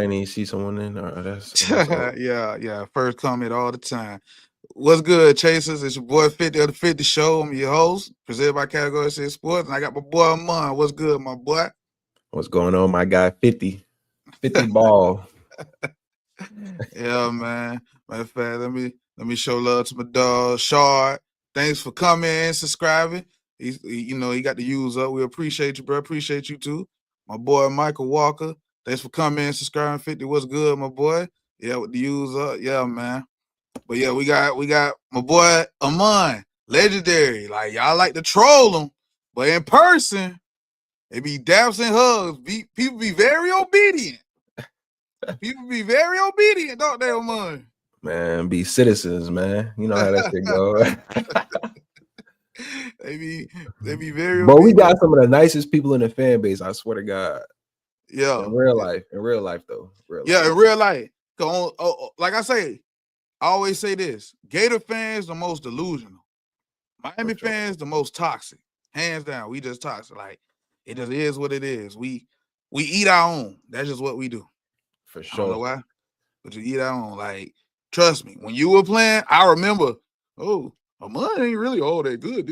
didn't even see someone in. That's all. Yeah. First comment all the time. What's good, Chasers? It's your boy 50 of the 50 Show. I'm your host, presented by Category 6 Sports, and I got my boy Ahmmon. What's good, my boy? What's going on, my guy? 50 ball. Yeah, man. Matter of fact, let me show love to my dog Shard. Thanks for coming and subscribing. He got the use up. We appreciate you, bro. Appreciate you too. My boy Michael Walker. Thanks for coming and subscribing. 50. What's good, my boy? Yeah, with the use up. Yeah, man. But yeah, we got my boy Ahmmon, legendary. Like y'all like to troll him, but in person, it be daps and hugs. People be very obedient. People be very obedient, don't they, Ahmmon? Man, be citizens, man. You know how that shit go. they be very But we obedient. got some of the nicest people in the fan base, I swear to God. Yeah. In real life though. Yeah, in real life. Like I say, I always say this: Gator fans the most delusional. Miami fans the most toxic. Hands down, we just toxic. Like it just is what it is. We eat our own. That's just what we do. For I don't know sure. why, but you eat our own. Like trust me, when you were playing, I remember. Oh, Ahmmon ain't really all that good.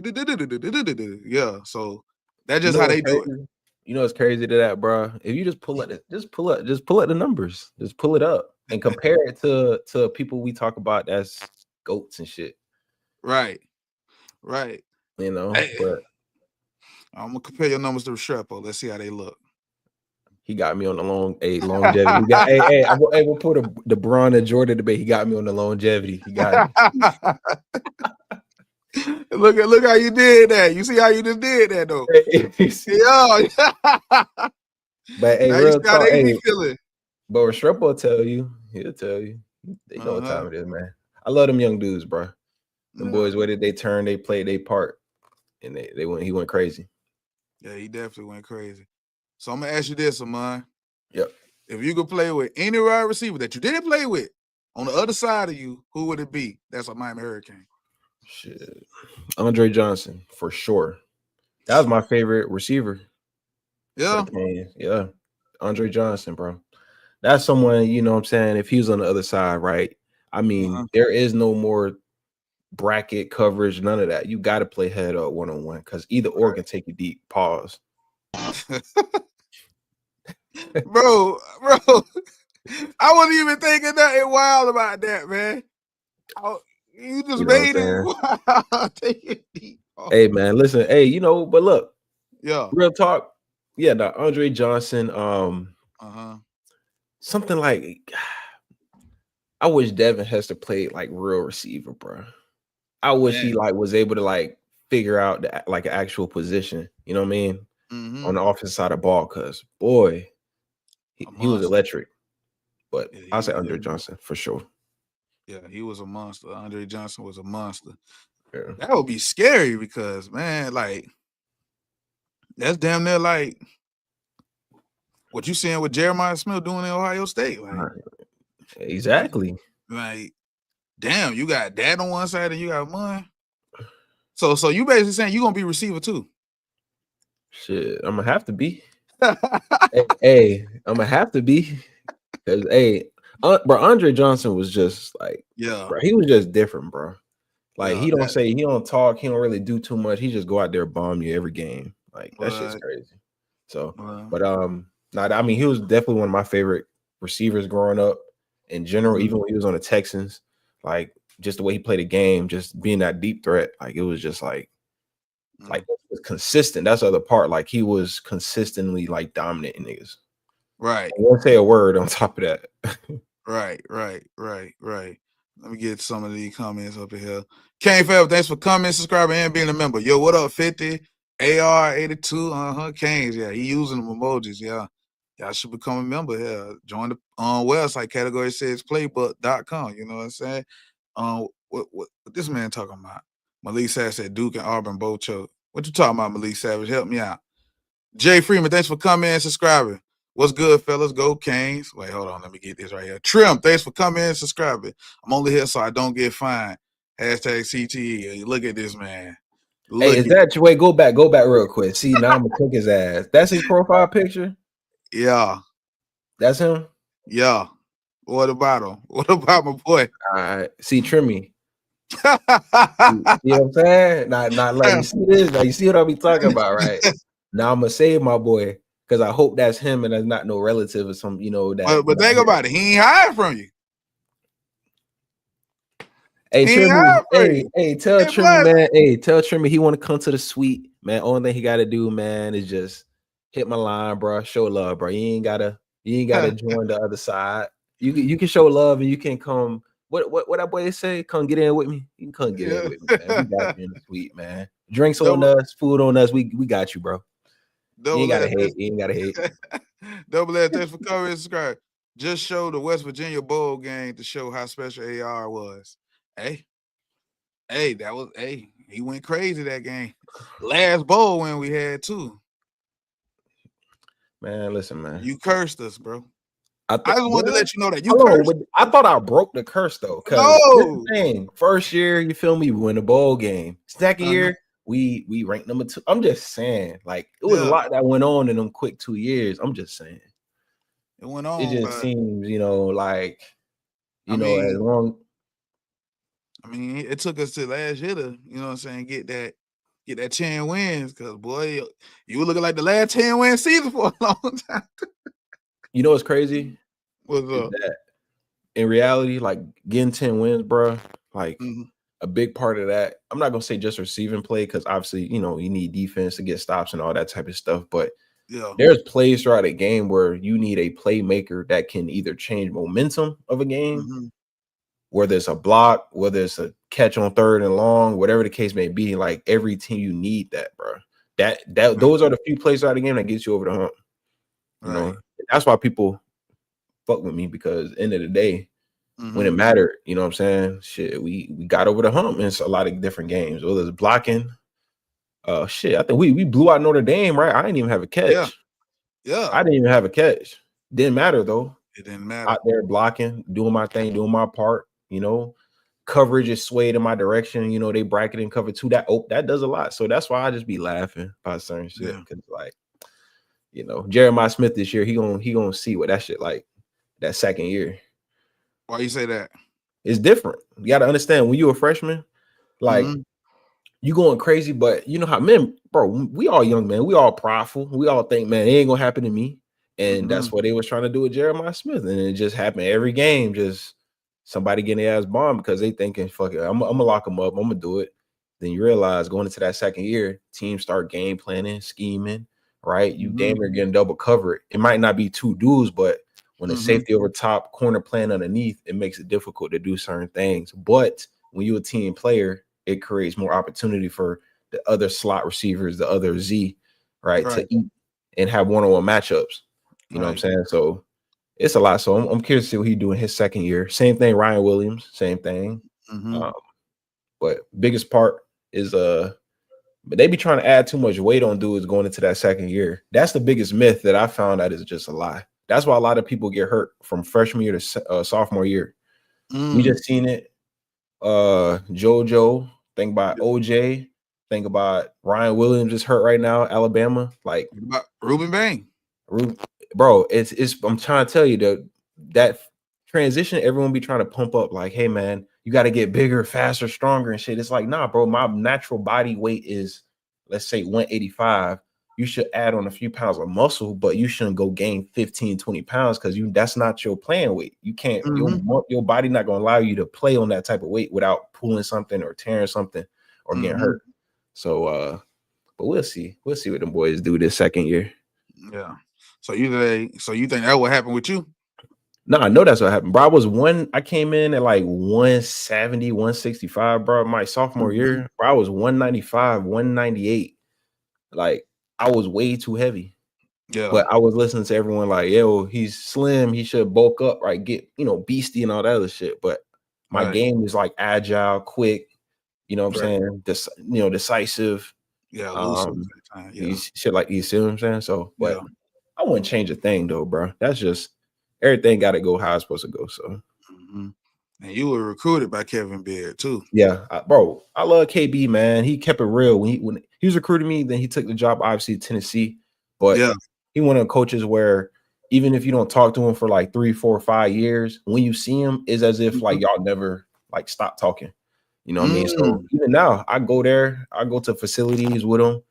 Yeah, so that's just how they do it. You know what's crazy to that, bro? If you just pull up the numbers, just pull it up and compare it to people we talk about that's goats and shit. Right. You know, Hey, but I'm gonna compare your numbers to Restrepo. Let's see how they look. he got me on the longevity. We got we'll put the Braun and Jordan debate. He got me on the longevity. He got me. Look how you did that. You see how you just did that though. Yeah. But hey, now real you see how talk. they be Hey, feeling. but Restrepo will tell you. He'll tell you. They know what time it is, man. I love them young dudes, bro. The boys, where did they turn? They played their part, and he went crazy. Yeah, he definitely went crazy. So I'm gonna ask you this, Ahmmon. Yep. If you could play with any wide receiver that you didn't play with on the other side of you, who would it be? That's a Miami Hurricane. Shit. Andre Johnson, for sure. That was my favorite receiver. Yeah. Yeah. Andre Johnson, bro. That's someone, you know what I'm saying? If he was on the other side, right? I mean, there is no more bracket coverage, none of that. You got to play head up one-on-one because either or can take you deep. Pause. bro, I wasn't even thinking nothing wild about that, man. You just made it wild. Take it deep. Hey, man, listen. Hey, but look. Yeah. Real talk. Yeah, the Andre Johnson. Something like I wish Devin Hester played like real receiver, bro. I wish he like was able to like figure out like an actual position. You know what I mean? On the offensive side of the ball, because boy, he was electric. But I'll say Andre Johnson for sure. Yeah, he was a monster. Andre Johnson was a monster. Yeah. That would be scary because man, like that's damn near like what you seeing with Jeremiah Smith doing in Ohio State. Like exactly. Like, damn, you got that on one side and you got mine. So you basically saying you gonna be receiver too? Shit, I'm gonna have to be. hey, I'm gonna have to be because bro, Andre Johnson was just like, bro, he was just different, bro. Like he don't talk, he don't really do too much. He just go out there bomb you every game. Like that shit's crazy. So, but I mean, he was definitely one of my favorite receivers growing up in general. Even when he was on the Texans, like just the way he played the game, just being that deep threat, like it was just like it was consistent. That's the other part. Like he was consistently like dominating niggas. Right. I won't say a word on top of that. Right. Let me get some of these comments up in here. Kane Fab, thanks for coming, subscribing, and being a member. Yo, what up, 50? AR82, Canes. Yeah, he using them emojis. Yeah. Y'all should become a member here. Join the website, category 6 playbook.com. You know what I'm saying? What this man talking about? Malik Savage said Duke and Auburn both choke. What you talking about, Malik Savage? Help me out. Jay Freeman, thanks for coming and subscribing. What's good, fellas? Go Canes. Wait, hold on. Let me get this right here. Trim, thanks for coming and subscribing. I'm only here so I don't get fined. Hashtag CTE. Look at this man. Hey, is that wait? Go back real quick. See, now I'm gonna cook his ass. That's his profile picture. Yeah, that's him. Yeah. What about him? What about my boy? All right. See, Trimmy. You know what I'm saying? Not like you see this. Now you see what I be talking about, right? Now I'm gonna save my boy because I hope that's him and that's not no relative or some, that. But think about it. He ain't hiding from you. Hey, Trimmy. Hey, tell Trimmy, man. Hey, tell Trimmy he want to come to the suite, man. Only thing he got to do, man, is just hit my line, bro. Show love, bro. You ain't gotta join the other side. You can show love and you can come. What that boy say? Come get in with me. You can come get in with me, man. We got you in the suite, man. Drinks on us, food on us. We got you, bro. You ain't gotta hate. You ain't gotta hate. Double S, thanks for coming and subscribe. Just show the West Virginia bowl game to show how special AR was. Hey, he went crazy that game. Last bowl win we had too. Man, listen, man. You cursed us, bro. I just wanted to let you know that you cursed. I thought I broke the curse though. No. Thing. First year, you feel me, we win a bowl game. Second year, we ranked number 2. I'm just saying, like it was a lot that went on in them quick 2 years. I'm just saying. It went on. It just seems, like as long. I mean, it took us to last year to, you know what I'm saying, get that 10 wins. Cause boy, you were looking like the last 10 win season for a long time. You know what's crazy? What's up? That in reality, like getting 10 wins, bro, like a big part of that. I'm not gonna say just receiving play because obviously, you need defense to get stops and all that type of stuff. But there's plays throughout a game where you need a playmaker that can either change momentum of a game, whether it's a block, whether it's a catch on 3rd and long, whatever the case may be. Like every team, you need that, bro. Those are the few plays out of the game that gets you over the hump. You know, that's why people fuck with me because end of the day, when it mattered, you know what I'm saying? Shit, we got over the hump in a lot of different games. Whether it's blocking, I think we blew out Notre Dame, right? I didn't even have a catch. Yeah. I didn't even have a catch. Didn't matter though. It didn't matter. Out there blocking, doing my thing, doing my part. Coverage is swayed in my direction. They bracket and cover 2. That does a lot. So that's why I just be laughing about certain shit because Jeremiah Smith this year, he gonna see what that shit like that second year. Why you say that? It's different. You got to understand when you're a freshman, like you going crazy, but you know how men, bro, we all young, man. We all prideful. We all think, man, it ain't gonna happen to me. And that's what they was trying to do with Jeremiah Smith. And it just happened every game. Just somebody getting their ass bombed because they thinking, fuck it, I'm gonna lock them up. I'm gonna do it. Then you realize going into that second year, teams start game planning, scheming, right? You damn near getting double covered. It might not be 2 dudes, but when the safety over top, corner playing underneath, it makes it difficult to do certain things. But when you're a team player, it creates more opportunity for the other slot receivers, the other Z, right. To eat and have one-on-one matchups. You know what I'm saying? So it's a lot. So I'm curious to see what he do in his second year. Same thing, Ryan Williams, same thing. But biggest part is but they be trying to add too much weight on dudes going into that second year. That's the biggest myth that I found out is just a lie. That's why a lot of people get hurt from freshman year to sophomore year. We just seen it. JoJo, think about OJ, think about Ryan Williams is hurt right now, Alabama. Like about Ruben Bain. Bro, it's I'm trying to tell you that transition, everyone be trying to pump up like, hey man, you got to get bigger, faster, stronger and shit. It's like, nah, bro, my natural body weight is, let's say 185. You should add on a few pounds of muscle, but you shouldn't go gain 15, 20 pounds because that's not your playing weight. You can't, your body not going to allow you to play on that type of weight without pulling something or tearing something or getting hurt. So, but we'll see. We'll see what them boys do this second year. Yeah. So you think that would happen with you? No, I know that's what happened, bro. I came in at like 170, 165, bro. My sophomore year, bro, I was 195, 198. Like, I was way too heavy. Yeah. But I was listening to everyone like, yo, he's slim. He should bulk up, right? Get, beastie and all that other shit. But my game is like agile, quick, you know what I'm saying? Decisive. Yeah. Shit like, you see what I'm saying? So, but I wouldn't change a thing though, bro. That's just, everything got to go how it's supposed to go. So. And you were recruited by Kevin Beard too. Yeah, bro. I love KB, man. He kept it real when he was recruiting me. Then he took the job, obviously, Tennessee. But he one of the coaches where even if you don't talk to him for like 3, 4, 5 years, when you see him, it's as if like y'all never like stop talking. You know what I mean? So even now, I go there, I go to facilities with him,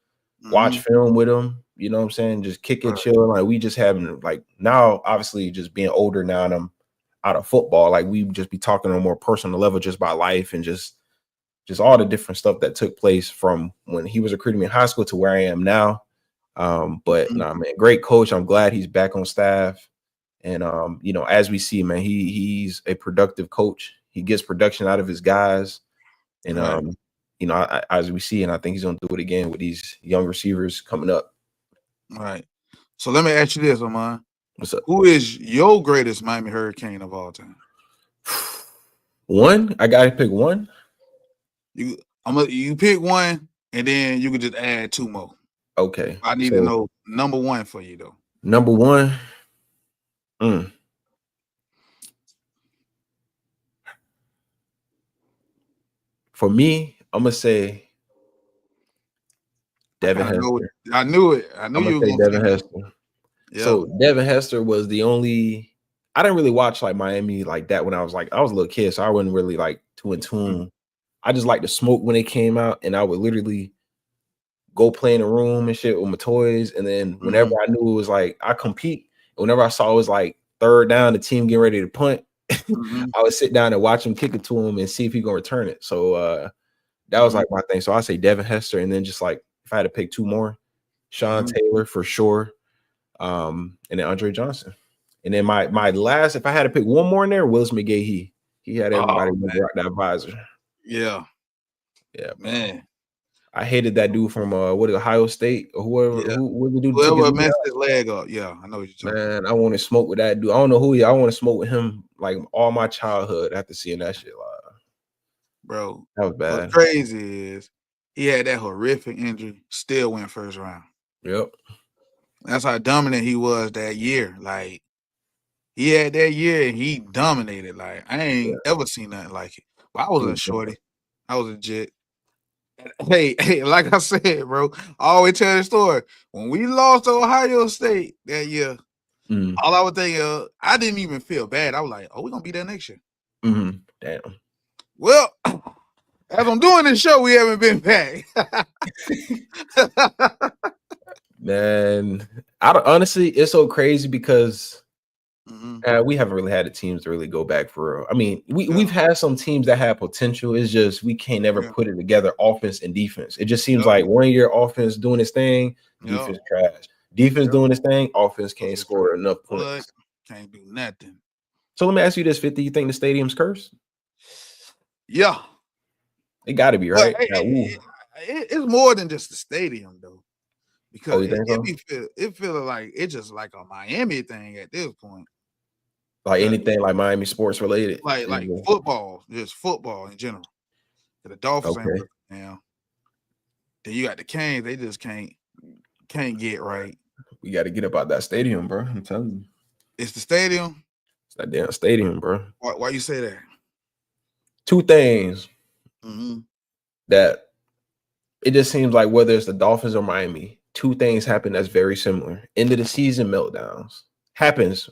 watch film with him. You know what I'm saying? Just kick it, chill. Like we just having like now, obviously, just being older now, and I'm out of football. Like we just be talking on a more personal level, just about life and just all the different stuff that took place from when he was recruiting me in high school to where I am now. But nah, man, great coach. I'm glad he's back on staff. And you know, as we see, man, he's a productive coach. He gets production out of his guys. And you know, as we see, and I think he's gonna do it again with these young receivers coming up. All right. So let me ask you this, Ahmmon. What's up? Who is your greatest Miami Hurricane of all time? One? I gotta pick one. You pick one, and then you can just add 2 more. Okay. I need to know number 1 for you though. Number 1. For me, I'm gonna say Devin Hester. I knew it. I knew you were gonna say Devin Hester. Yeah. So Devin Hester was the only. I didn't really watch like Miami like that when I was a little kid, so I wasn't really like too in tune. I just liked to smoke when they came out, and I would literally go play in the room and shit with my toys. And then whenever I knew it was like I compete, whenever I saw it was like 3rd down, the team getting ready to punt, I would sit down and watch him kick it to him and see if he gonna return it. So that was like my thing. So I say Devin Hester, and then just like if I had to pick 2 more, Sean Taylor for sure, and then Andre Johnson. And then my last, if I had to pick 1 more in there, Willis McGahee. He had everybody rock that visor. Yeah, man. I hated that dude from Ohio State or whoever. Yeah. Whoever messed his leg up. Yeah, I know what you're talking about. I want to smoke with that dude. I don't know who he. I want to smoke with him like all my childhood after seeing that shit live. Bro, that was bad. What's crazy is he had that horrific injury, still went 1st round. Yep. That's how dominant he was that year. Like he had that year and he dominated. Like I ain't ever seen nothing like it. But I wasn't a shorty. I was a jet. Hey, like I said, bro, I always tell the story. When we lost to Ohio State that year, all I would think of, I didn't even feel bad. I was like, oh, we're gonna be there next year. Damn. Well, as I'm doing this show, we haven't been back. Man, honestly, it's so crazy because we haven't really had the teams to really go back for real. I mean, we've had some teams that have potential. It's just we can't never put it together, offense and defense. It just seems like 1 year offense doing its thing, defense trash. Defense doing its thing, offense can't score enough points. Can't do nothing. So let me ask you this, 50. You think the stadium's cursed? Yeah. It got to be, right? It's more than just the stadium, though. Because it feels like it's just like a Miami thing at this point. Like anything like Miami sports related. Like football, just football in general. The Dolphins ain't working now. Then you got the Canes, they just can't get right. We got to get up out that stadium, bro. I'm telling you. It's the stadium? It's that damn stadium, bro. Why you say that? 2 things that it just seems like whether it's the Dolphins or Miami, 2 things happen that's very similar. End of the season meltdowns happens.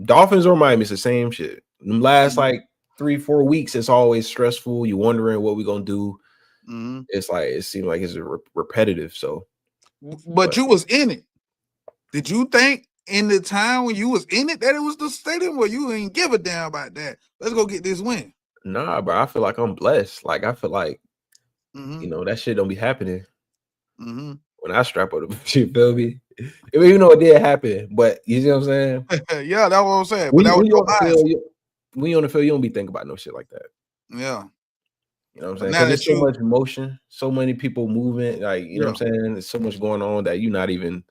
Dolphins or Miami, it's the same shit. Last like 3-4 weeks, it's always stressful. You're wondering what we're gonna do. It's like it seems like it's repetitive. So, but you was in it. Did you think in the time when you was in it that it was the stadium, or you ain't give a damn about that? Let's go get this win. Nah, bro. I feel like I'm blessed. Like I feel like you know that shit don't be happening. When I strap up the shit, feel me? Even though it did happen, but you see what I'm saying? Yeah, that's what I'm saying. When you on the field, you don't be thinking about no shit like that. Yeah. You know what I'm saying? Because there's so much emotion, so many people moving, like you know what I'm saying? There's so much going on that you're not even,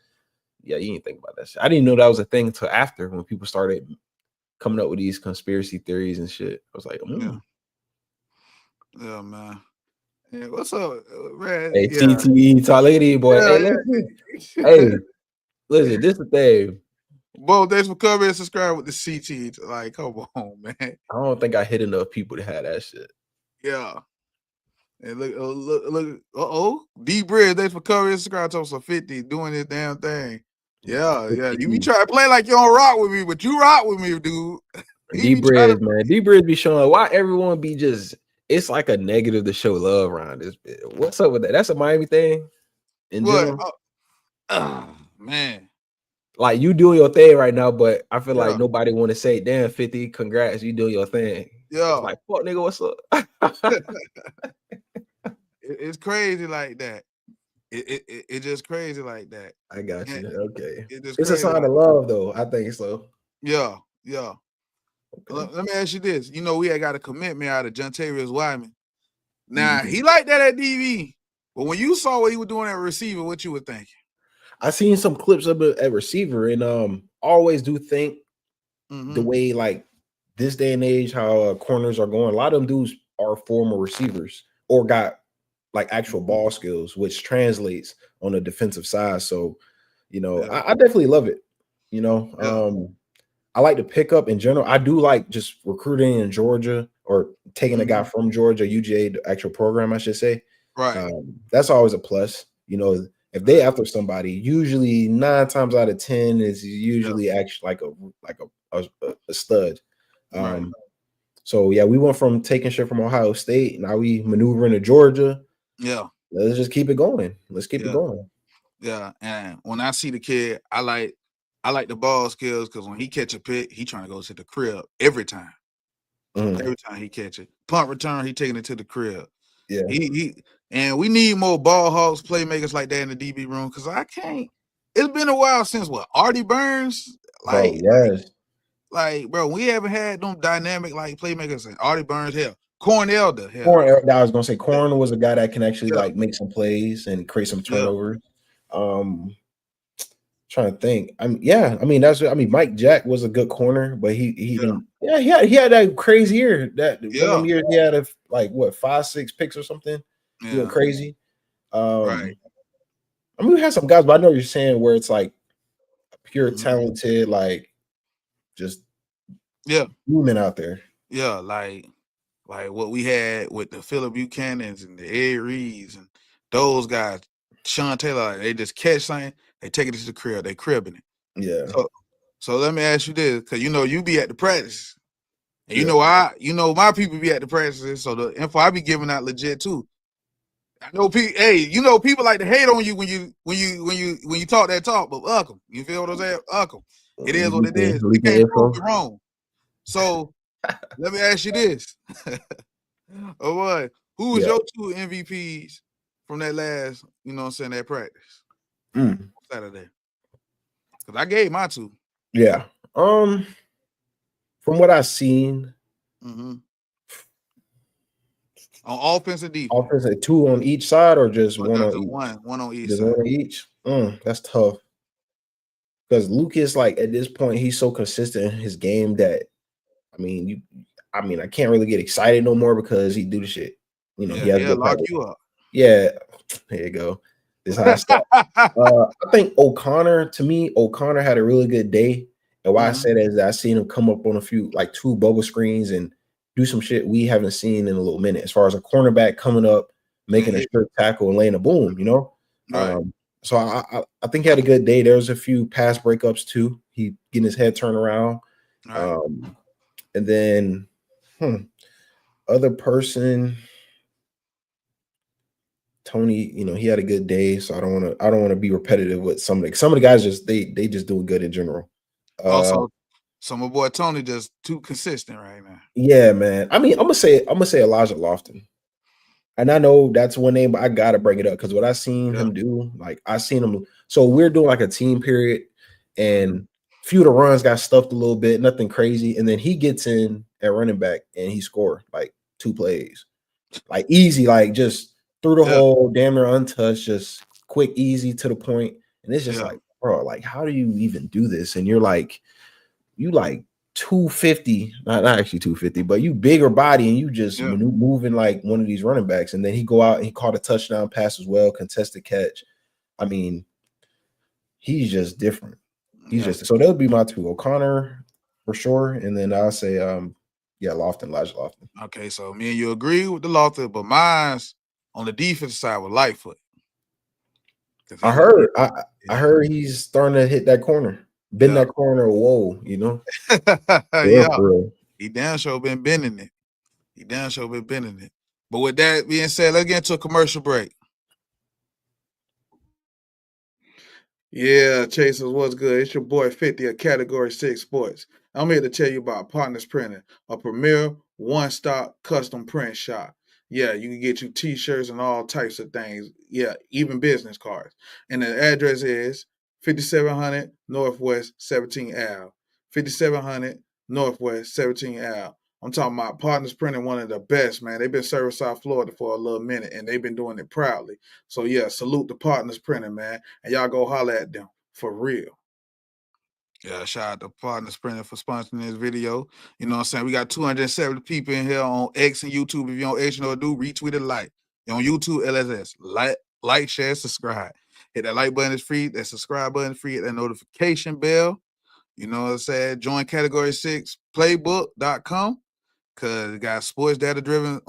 you ain't think about that shit. I didn't know that was a thing until after when people started coming up with these conspiracy theories and shit. I was like, yeah, man. Yeah, what's up, Red? Hey, TTE, tall lady, boy. Hey, listen, this is the thing. Bo, thanks for coming and subscribe with the CT. Like, come on, man. I don't think I hit enough people to have that shit. Yeah. And look. D Bridge, thanks for coming and subscribe to us 50 doing this damn thing. Yeah. You be trying to play like you don't rock with me, but you rock with me, dude. D-Bridge, man. D-Bridge be showing why everyone be just, it's like a negative to show love around this bit. What's up with that? That's a Miami thing in general. Man. Like you doing your thing right now, but I feel like nobody want to say, damn, 50, congrats, you doing your thing. Yeah. It's like, fuck nigga, what's up? It's crazy like that. It's just crazy like that. I got you. Okay. It's a sign of love, though. I think so. Yeah. Okay. Let me ask you this. You know, we had got a commitment out of Jontarius Wyman. Now, he liked that at DV. But when you saw what he was doing at receiver, what you were thinking? I seen some clips of it at receiver, and always do think the way, like, this day and age, how corners are going. A lot of them dudes are former receivers or got like actual ball skills, which translates on the defensive side. So, you know, I definitely love it. You know, I like to pick up in general. I do like just recruiting in Georgia or taking a guy from Georgia, UGA, the actual program, I should say. Right. That's always a plus. You know, if they after somebody, usually 9 times out of 10 is usually actually like a stud. So yeah, we went from taking shit from Ohio State. Now we maneuvering to Georgia. Yeah. Let's just keep it going. Let's keep it going. Yeah. And when I see the kid, I like the ball skills because when he catch a pick, he trying to go to the crib every time. Every time he catch it. Punt return, he taking it to the crib. Yeah. And we need more ball hawks, playmakers like that in the DB room because I can't. It's been a while since Artie Burns? Bro, we haven't had them dynamic like playmakers and Artie Burns, Corn Elder. I was gonna say Corn was a guy that can actually like make some plays and create some turnovers. Trying to think. Mike Jack was a good corner, but he had that crazy year. That one of them years he had 5-6 picks or something. He went crazy. I mean, we had some guys, but I know you're saying where it's like pure talented, like just human out there. Yeah, like what we had with the Phillip Buchanans and the Ed Reeves and those guys, Sean Taylor, they just catch something, they take it to the crib, they cribbing it. Yeah. So let me ask you this, because you be at the practice. And my people be at the practices, so the info I be giving out legit too. I know people, people like to hate on you when you talk that talk, but welcome. You feel what I'm saying? Welcome. It is what it is. We can't prove it wrong. So let me ask you this. Oh boy, who was your 2 MVPs from that last, that practice? Saturday. Because I gave my 2. Yeah. From what I've seen. On offense and defense. Offense, 2 on each side or just one on each? One on each just side. One on each. That's tough. Because Lucas, like at this point, he's so consistent in his game that I can't really get excited no more because he do the shit. He has to lock you up. Yeah, there you go. This is how I start. I think O'Connor had a really good day. And why I say that is that I seen him come up on a few, like 2 bubble screens and do some shit we haven't seen in a little minute. As far as a cornerback coming up, making a sure tackle and laying a boom, Right. So I think he had a good day. There was a few pass breakups too. He getting his head turned around. Right. And then other person, Tony, he had a good day. So I don't want to be repetitive with some of the guys. Just they just doing good in general. Also, so my boy Tony just too consistent right now. Yeah, man. I mean, I'm gonna say Elijah Lofton. And I know that's one name, but I gotta bring it up because what I seen him do, like I seen him. So we're doing like a team period, and few of the runs got stuffed a little bit, nothing crazy. And then he gets in at running back and he scored like 2 plays, like easy, like just through the hole, damn near untouched, just quick, easy to the point. And it's just like, bro, like how do you even do this? And you're like, 250, not actually 250, but you bigger body and you just moving like one of these running backs. And then he go out and he caught a touchdown pass as well, contested catch. I mean, he's just different. So that would be my 2, O'Connor for sure. And then I'll say, Lofton, Elijah Lofton. Okay, so me and you agree with the Lofton, but mine's on the defensive side with Lightfoot. I heard he's starting to hit that corner. Bend that corner, whoa, you know. For real. He damn sure been bending it. But with that being said, let's get into a commercial break. Yeah, Chasers, what's good? It's your boy 50 of Category 6 Sports. I'm here to tell you about Partners Printing, a premier one-stop custom print shop. Yeah, you can get you t-shirts and all types of things. Yeah, even business cards. And the address is 5700 Northwest 17 Ave. 5700 Northwest 17 Ave. I'm talking about Partners Printing, one of the best, man. They've been serving South Florida for a little minute, and they've been doing it proudly. So, yeah, salute the Partners Printing, man. And y'all go holler at them, for real. Yeah, shout out to Partners Printing for sponsoring this video. You know what I'm saying? We got 270 people in here on X and YouTube. If you're on X, you know what to do, retweet it, like. You're on YouTube, LSS. Like, share, subscribe. Hit that like button, is free. That subscribe button is free. Hit that notification bell. You know what I'm saying? Join Category 6 Playbook.com. Because you got sports data driven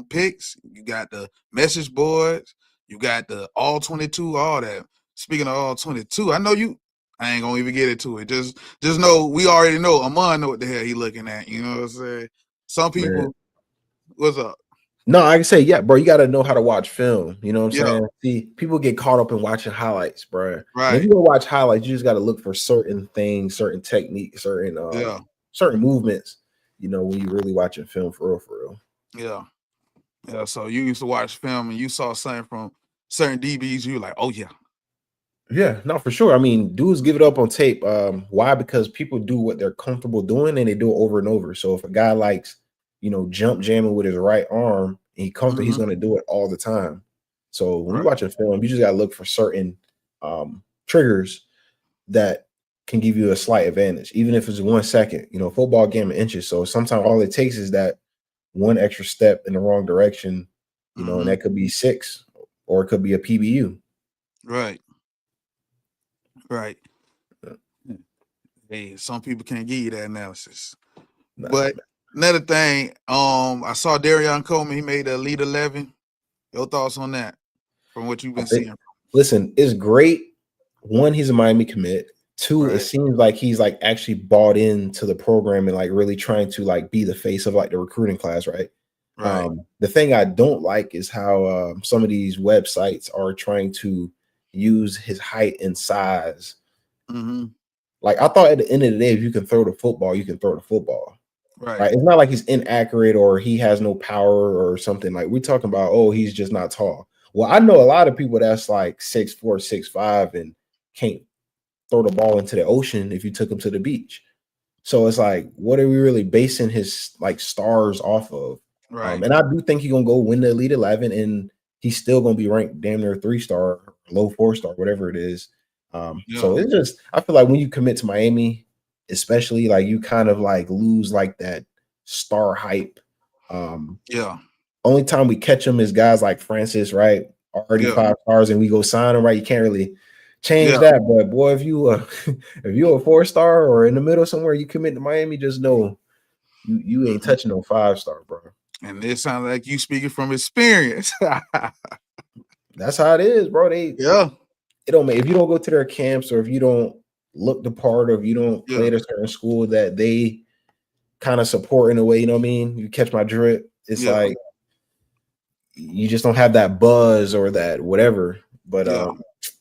picks. You got the message boards. You got the all 22, all that. Speaking of all 22, I know you. I ain't gonna even get into it. Just know we already know. Ahmmon know what the hell he looking at. You know what I'm saying? Some people, man. What's up? No, I can say, yeah, bro, you got to know how to watch film. You know what I'm saying? See, people get caught up in watching highlights, bro. Right. And if you go watch highlights, you just got to look for certain things, certain techniques, certain movements, you know, when you really watching film for real. Yeah. Yeah. So you used to watch film and you saw something from certain DBs, you were like, oh, yeah. Yeah, no, for sure. I mean, dudes give it up on tape. Why? Because people do what they're comfortable doing and they do it over and over. So if a guy likes, you know, jump jamming with his right arm, and he's going to do it all the time. So when you're watching film, you just got to look for certain triggers that can give you a slight advantage, even if it's 1 second. You know, football game of inches. So sometimes all it takes is that one extra step in the wrong direction, you know, and that could be 6 or it could be a PBU. Right. Hey, some people can't give you that analysis. But another thing, I saw Darion Coleman, he made the Elite 11. Your thoughts on that from what you've been seeing? Listen, it's great. 1, he's a Miami commit. 2, it seems like he's like actually bought into the program and like really trying to like be the face of like the recruiting class, right? The thing I don't like is how some of these websites are trying to use his height and size. Like I thought at the end of the day, if you can throw the football, you can throw the football. Right. It's not like he's inaccurate or he has no power or something. Like we're talking about, oh, he's just not tall. Well, I know a lot of people that's like 6'4", 6'5", and can't throw the ball into the ocean if you took him to the beach. So it's like, what are we really basing his like stars off of? Right. And I do think he's gonna go win the Elite 11, and he's still gonna be ranked damn near 3-star, low 4-star, whatever it is. So it's just, I feel like when you commit to Miami, especially, like you kind of like lose like that star hype. Only time we catch him is guys like Francis, right? Already 5 stars, and we go sign him, right? You can't really change that. But boy, if you if you're a 4-star or in the middle somewhere, you commit to Miami, just know you ain't touching no 5-star, bro. And it sounds like you speaking from experience. That's how it is, bro. It don't matter if you don't go to their camps or if you don't look the part or if you don't play at a certain school that they kind of support in a way, you know what I mean? You catch my drip. It's like you just don't have that buzz or that whatever. But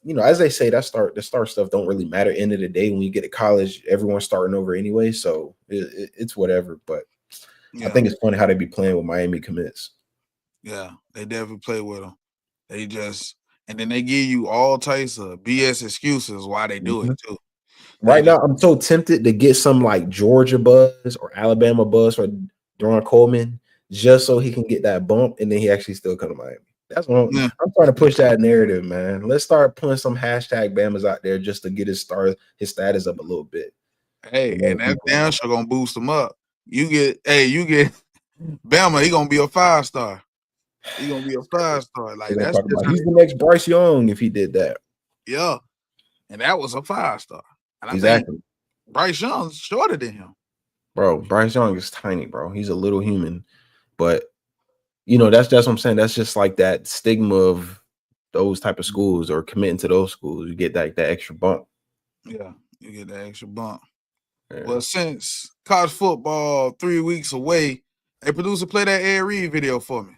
you know, as they say, the star stuff don't really matter. End of the day, when you get to college, everyone's starting over anyway, so it's whatever. But I think it's funny how they be playing with Miami commits. Yeah, they definitely play with them. They just, and then they give you all types of BS excuses why they do it too. Right now, I'm so tempted to get some like Georgia buzz or Alabama buzz for Darion Coleman, just so he can get that bump, and then he actually still come to Miami. That's what I'm trying to push that narrative, man. Let's start putting some hashtag Bamas out there just to get his status up a little bit. Hey, and that damn sure gonna boost him up. You get Bama, he gonna be a 5-star. He gonna be a 5-star. Like that's he's the next Bryce Young if he did that. Yeah, and that was a 5-star. And exactly. Bryce Young's shorter than him. Bro, Bryce Young is tiny, bro. He's a little human, but you know that's what I'm saying. That's just like that stigma of those type of schools or committing to those schools, you get that extra bump. Yeah, you get that extra bump. Yeah. Well, since college football 3 weeks away, hey, producer, play that Ed Reed video for me.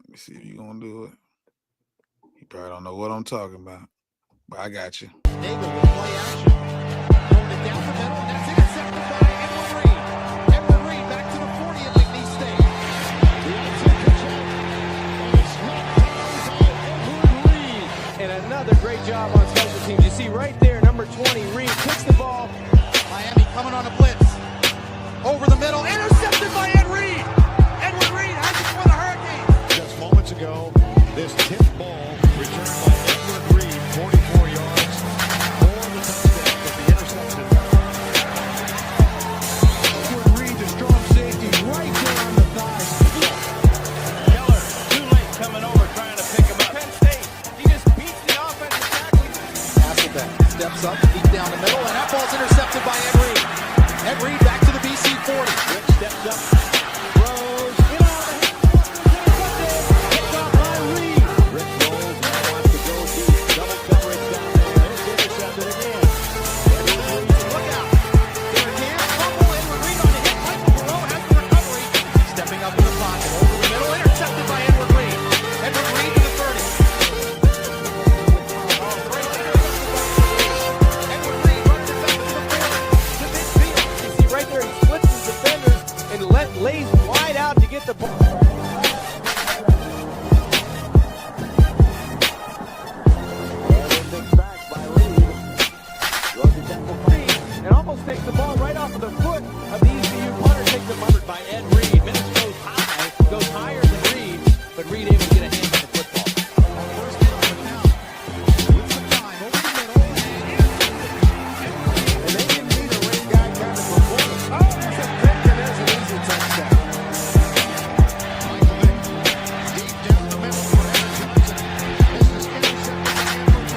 Let me see if you're going to do it. You probably don't know what I'm talking about, but I got you. Nagel will play action. Throwing it down the middle, and that's intercepted by Edward Reed. Edward Reed back to the 40 at McNeese State. And another great job on special teams. You see right there, number 20, Reed kicks the ball. Miami coming on a blitz. Over the middle, intercepted by Ed Reed. Edward Reed has it for the Hurricanes. Just moments ago, this tip ball returned by Edward Reed, 44 yards for the touchdown with the interception. Edward Reed, the strong safety, right there on the thighs. Keller, too late coming over, trying to pick him up. Penn State, he just beats the offensive tackle. Hasselbeck steps up, deep down the middle, and that ball's intercepted by Ed Reed. Ed Reed back to the BC 40. Rick steps up, throws, in on the hit, picked off by Reed. Rick rolls, now wants to go deep. Double coverage down there. It's intercepted again. Look out. There it is. Fumble. Edward Reed on the hit. Michael Burrow has the recovery. Stepping up in the pocket. Over the middle. Intercepted by Edward Reed. Edward Reed to the 30. Edward Reed runs it back to the 40. To midfield. You see right there, he splits his defenders and lays wide out to get the ball. Back by Reed. Throws it down the Reed, and almost takes the ball right off of the foot of the ECU punter. Takes the covered by Ed Reed. Minutes goes higher than Reed, but Reed able to get a hand on the football. First down for now. With some time. Over the middle. And they didn't need a ring guy kind of performance. Oh, there's a pick and there's an easy touchdown. Michael Vick. Deep down the middle for Evan Johnson. This is intercepted by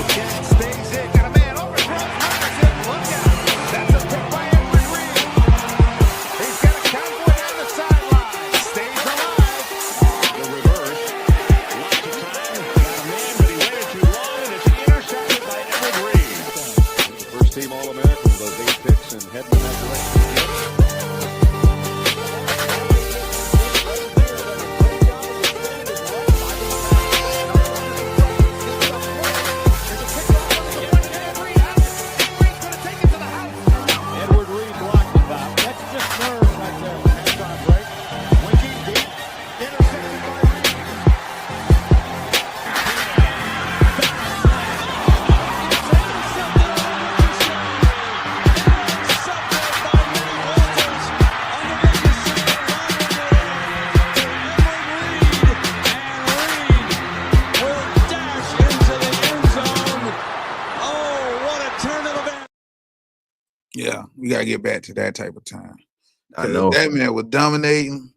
Again, stays in. Got a man overthrows. Henderson. Look out. That's a pick by Edward Reed. He's got a cowboy on the sideline. Stays alive. The reverse. Lots of time. Got a man, but he waited too long, and it's intercepted by Edward Reed. First team All-American with those 8 picks and heading in that direction. Edward Reed blocked the foul. That's just nerve right there. Halftime break. Winking deep. Intercepted by Reed. Yeah, we got to get back to that type of time. I know. That man was dominating.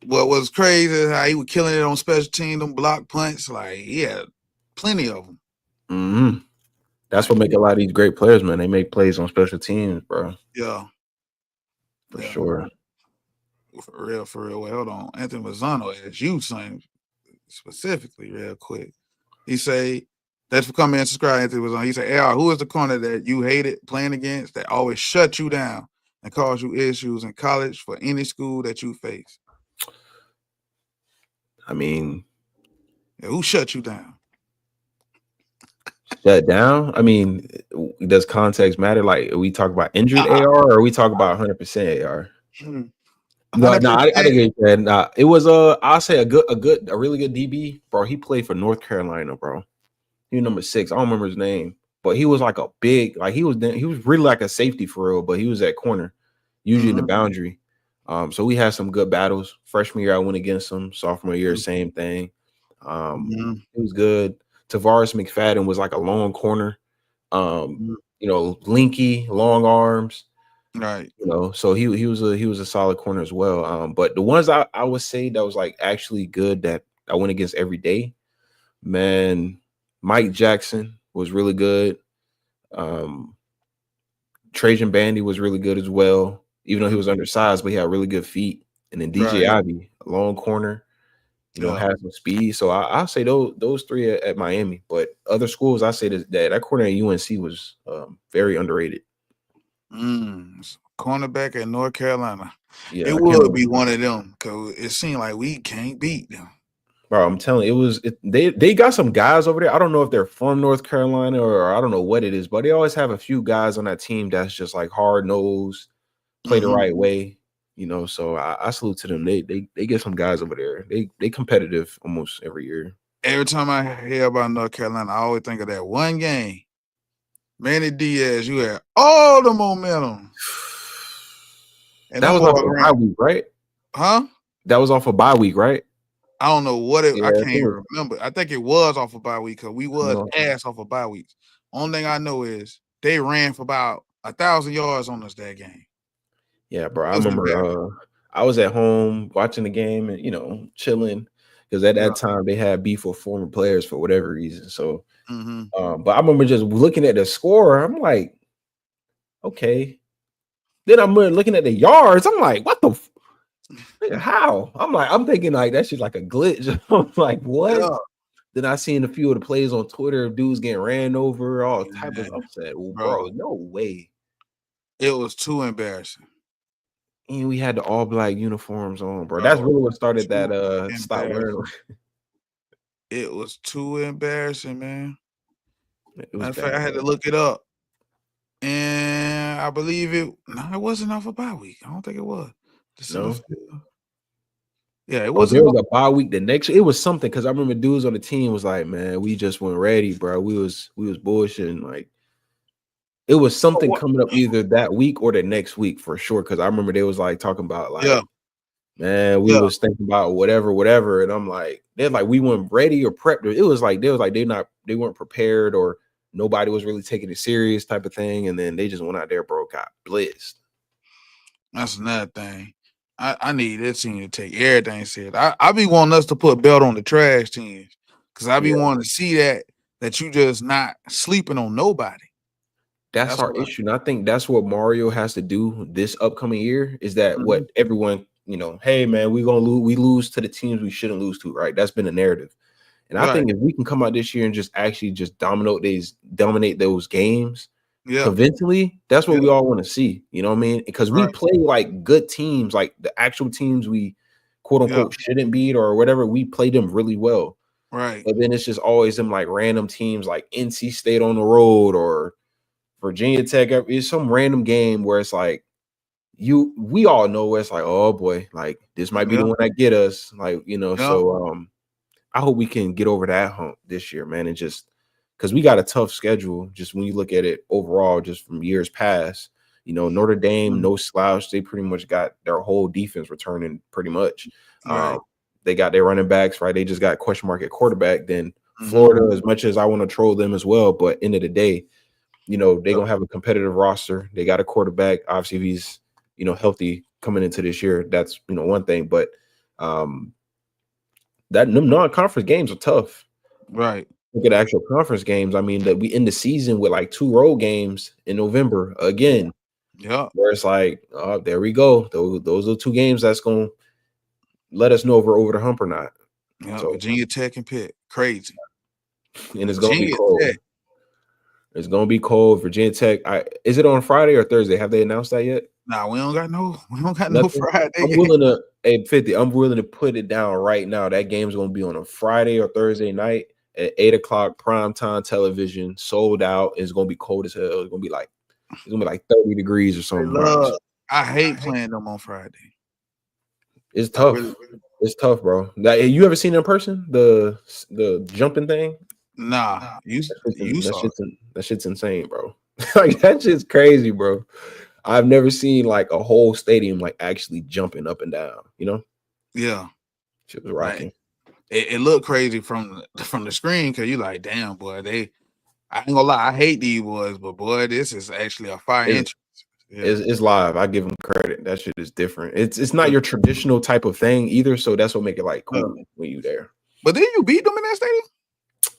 What was crazy is how he was killing it on special team, them block punts. Like, yeah, plenty of them. Mm-hmm. That's what make a lot of these great players, man. They make plays on special teams, bro. Yeah. For sure. For real, for real. Wait, hold on. Anthony Mazzano asked you something specifically real quick. He say, thanks for coming and subscribing. Anthony Mazzano. He say, AR, who is the corner that you hated playing against that always shut you down and cause you issues in college for any school that you face? I mean, yeah, who shut you down? Shut down? I mean, does context matter? Like, are we talk about injured AR or are we talk about 100% AR? No, I didn't get that. Nah, it was I'll say a really good DB, bro. He played for North Carolina, bro. He was number 6. I don't remember his name, but he was like a big, like he was really like a safety for real, but he was at corner, usually in the boundary. So we had some good battles. Freshman year, I went against him. Sophomore year, same thing. It was good. Tavares McFadden was like a long corner, you know, linky, long arms, right? You know, so he was a solid corner as well. But the ones I would say that was like actually good that I went against every day, man. Mike Jackson, was really good. Trajan Bandy was really good as well, even though he was undersized, but he had really good feet. And then DJ Ivy, a long corner, has some speed. So I'll say those three at Miami. But other schools, I say that corner at UNC was very underrated. Cornerback at North Carolina. Yeah, it would be one of them because it seemed like we can't beat them. Bro, I'm telling you, they got some guys over there. I don't know if they're from North Carolina or I don't know what it is, but they always have a few guys on that team that's just like hard nosed, play the right way, So I salute to them. They get some guys over there. They competitive almost every year. Every time I hear about North Carolina, I always think of that one game. Manny Diaz, you had all the momentum. And that was off a bye week, right? Huh? That was off a bye week, right? I don't know what it. I can't even remember. I think it was off a bye week because we was ass off a bye weeks. Only thing I know is they ran for about 1,000 yards on us that game. Yeah, bro. I remember I was at home watching the game and chilling because at that time they had beef with former players for whatever reason. So, but I remember just looking at the score. I'm like, okay. Then I'm looking at the yards. I'm like, what the? How? I'm thinking like that shit's like a glitch. I'm like, what? Yeah. Then I seen a few of the plays on Twitter of dudes getting ran over, all type of upset. Well, bro, no way. It was too embarrassing. And we had the all black uniforms on, bro. That's really what started that stop wearing. It was too embarrassing, man. Matter of fact, I had to look it up. And I believe it wasn't off a bye week. I don't think it was. No. Yeah, it wasn't. There was a bye week the next. It was something because I remember dudes on the team was like, "Man, we just weren't ready, bro. We was bullshitting." Like, it was something coming up either that week or the next week for sure. Because I remember they was like talking about like, "Man, we was thinking about whatever," and I'm like, they're like, we weren't ready or prepped. It was like they weren't prepared or nobody was really taking it serious type of thing, and then they just went out there, bro, got blitzed. That's another thing. I need this team to take everything said. I be wanting us to put belt on the trash teams because I be wanting to see that you just not sleeping on nobody. That's our issue. And I think that's what Mario has to do this upcoming year is that what everyone, hey, man, we lose to the teams we shouldn't lose to, right? That's been a narrative. And I think if we can come out this year and just actually just dominate those games, convincingly, that's what we all want to see. You know what I mean? Because we play like good teams, like the actual teams we quote unquote shouldn't beat or whatever. We play them really well. Right. But then it's just always them like random teams like NC State on the road or Virginia Tech. It's some random game where it's like we all know where it's like, oh boy, like this might be the one that get us. Like, so I hope we can get over that hump this year, man, and just because we got a tough schedule, just when you look at it overall, just from years past, Notre Dame, no slouch. They pretty much got their whole defense returning pretty much. Right. They got their running backs, right? They just got question mark at quarterback. Then Florida, as much as I want to troll them as well, but end of the day, they're going to have a competitive roster. They got a quarterback. Obviously, if he's, healthy coming into this year, that's, one thing. But that non-conference games are tough. Right. Look at actual conference games. I mean, that we end the season with like 2 road games in November again. Yeah. Where it's like, oh, there we go. Those are 2 games that's going to let us know if we're over the hump or not. Yeah, so, Virginia Tech and Pitt. Crazy. And it's going to be cold. Tech. It's going to be cold. Virginia Tech. Is it on Friday or Thursday? Have they announced that yet? Nah, we don't got no Friday. I'm willing to 50. I'm willing to put it down right now. That game's going to be on a Friday or Thursday night at 8:00 primetime television, sold out. It's going to be cold as hell. It's going to be like 30 degrees or something. I hate playing them on Friday. It's tough. It's tough, bro. You ever seen it in person? The jumping thing? Nah, that shit's insane, bro. Like that shit's crazy, bro. I've never seen like a whole stadium like actually jumping up and down. Yeah, shit was rocking. It looked crazy from the screen because you like, damn, boy. I ain't gonna lie, I hate these boys, but boy, this is actually a fire entrance. Yeah. It's live. I give them credit. That shit is different. It's not your traditional type of thing either. So that's what make it like cool when you there. But then you beat them in that stadium.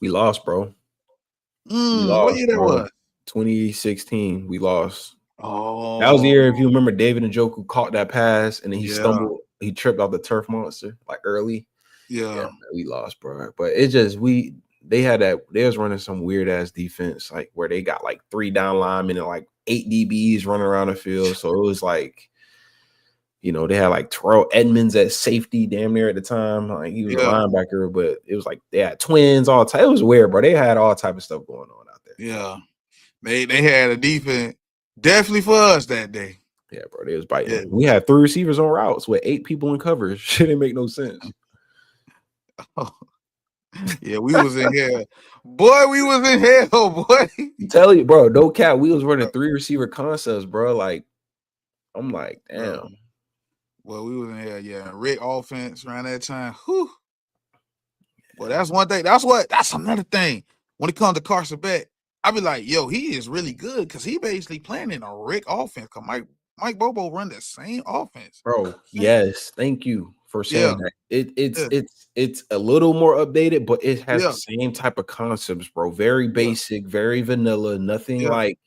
We lost, bro. We What lost, year that bro. was? 2016. We lost. Oh, That was the year, if you remember, David Njoku caught that pass and then he Yeah. stumbled. He tripped off the turf monster like early. yeah. Man, we lost, bro. But it just they had that. They was running some weird ass defense, like where they got like 3 down linemen and like 8 DBs running around the field. So it was like, you know, they had like Terrell Edmonds at safety damn near at the time. Like he was a Yeah. linebacker, but it was like they had twins, all type. It was weird, bro. They had all type of stuff going on out there. Yeah. They had a defense definitely for us that day. Yeah, bro. They was biting. Yeah. We had 3 receivers on routes with 8 people in coverage. Shit didn't make no sense. Yeah, we was in hell. Boy, we was in hell, boy. Tell you, bro, no cap. We was running 3 receiver concepts, bro. Like, I'm like, damn. Well, we was in hell, yeah. Rick offense around that time. Whew. Well, that's one thing. That's another thing. When it comes to Carson Beck, I be like, yo, he is really good because he basically playing in a Rick offense. Cause Mike Bobo run the same offense. Bro, yes. Thank you for saying that. It's a little more updated, but it has the same type of concepts, bro. Very basic, very vanilla, nothing like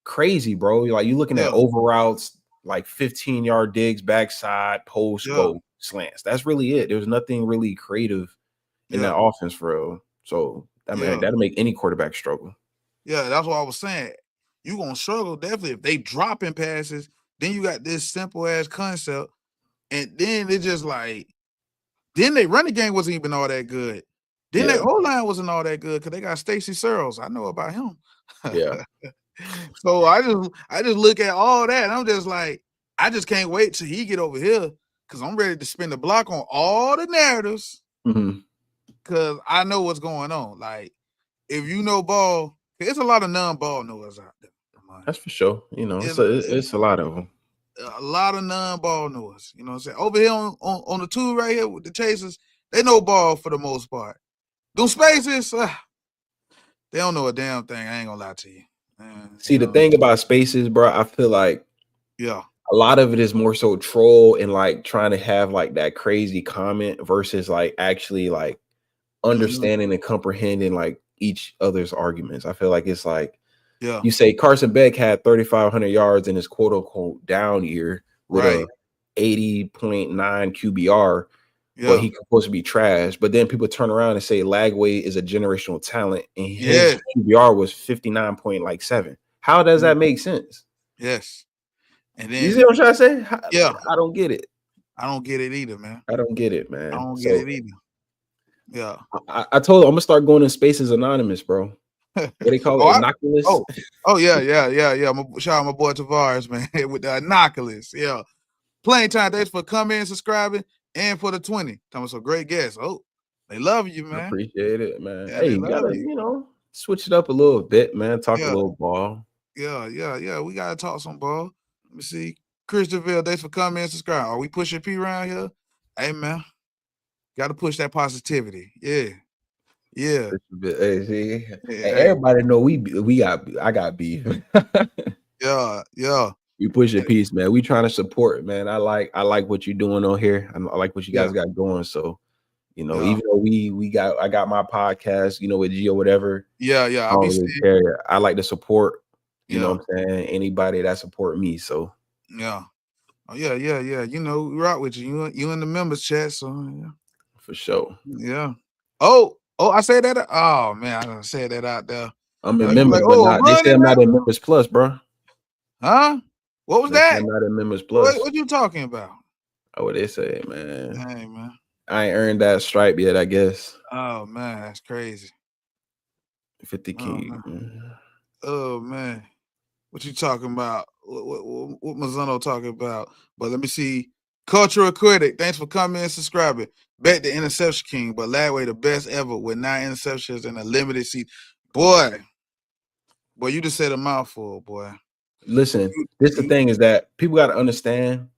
crazy, bro. Like you looking at over routes, like 15-yard digs, backside, post, go, slants. That's really it. There's nothing really creative in that offense for real. So I mean, that'll make any quarterback struggle. Yeah, that's what I was saying. You're gonna struggle definitely if they dropping passes. Then you got this simple ass concept, and then it just like, then they running game wasn't even all that good. Then their O-line wasn't all that good because they got Stacey Searles. I know about him. Yeah. So I just look at all that and I'm just like, I just can't wait till he get over here because I'm ready to spin the block on all the narratives because I know what's going on. Like, if you know ball, there's a lot of non-ball knowers out there. That's for sure. You know, it's a lot of them. A lot of non-ball knowers. You know what I'm saying? Over here on the two right here with the Chasers, they know ball for the most part. Them spaces, they don't know a damn thing. I ain't gonna lie to you. See, the thing about spaces, bro, I feel like a lot of it is more so troll and like trying to have like that crazy comment versus like actually like understanding and comprehending like each other's arguments. I feel like it's like you say Carson Beck had 3,500 yards in his quote unquote down year with a 80.9 QBR, but he's supposed to be trash. But then people turn around and say Lagway is a generational talent and his QBR was 59.7. How does that make sense? Yes. And then you see what I'm trying to say? I don't get it. I don't get it either, man. I don't get it, man. I don't get it either. Yeah. I told him I'm gonna start going in Spaces Anonymous, bro. What they call it? Innocuous? Yeah. Shout out my boy Tavares, man, with the Innocuous. Yeah. Playing time. Thanks for coming, subscribing, and for the 20. Talking some great guests. Oh, they love you, man. I appreciate it, man. Yeah, hey, you gotta, you know, switch it up a little bit, man. Talk a little ball. Yeah. We gotta talk some ball. Let me see. Chris DeVille, thanks for coming and subscribing. Are we pushing P around here? Hey, man. Got to push that positivity. Yeah. Hey, see, everybody know I got beef. Yeah. We push a piece, man. We trying to support, man. I like what you're doing on here. I like what you guys got going. So, you know, even though I got my podcast, you know, with G or whatever. Yeah. I don't really care. I like to support. You know what I'm saying? Anybody that support me. So yeah. Oh, yeah. You know, we rock with you. You in the members chat, so yeah. For sure. Yeah. Oh, I said that. Oh man, I said that out there. I'm a member, but they say I'm not in Members Plus, bro. Huh? What was that? I'm not in Members Plus. What you talking about? Oh, what they say, man. Hey, man. I ain't earned that stripe yet, I guess. Oh man, that's crazy. 50 key. Oh man. What you talking about? What Mazzano talking about? But let me see. Cultural Critic, thanks for coming and subscribing. Bet the interception king, but Lagway the best ever with 9 interceptions and a limited seat. Boy, you just said a mouthful, boy. Listen, this the thing is that people got to understand.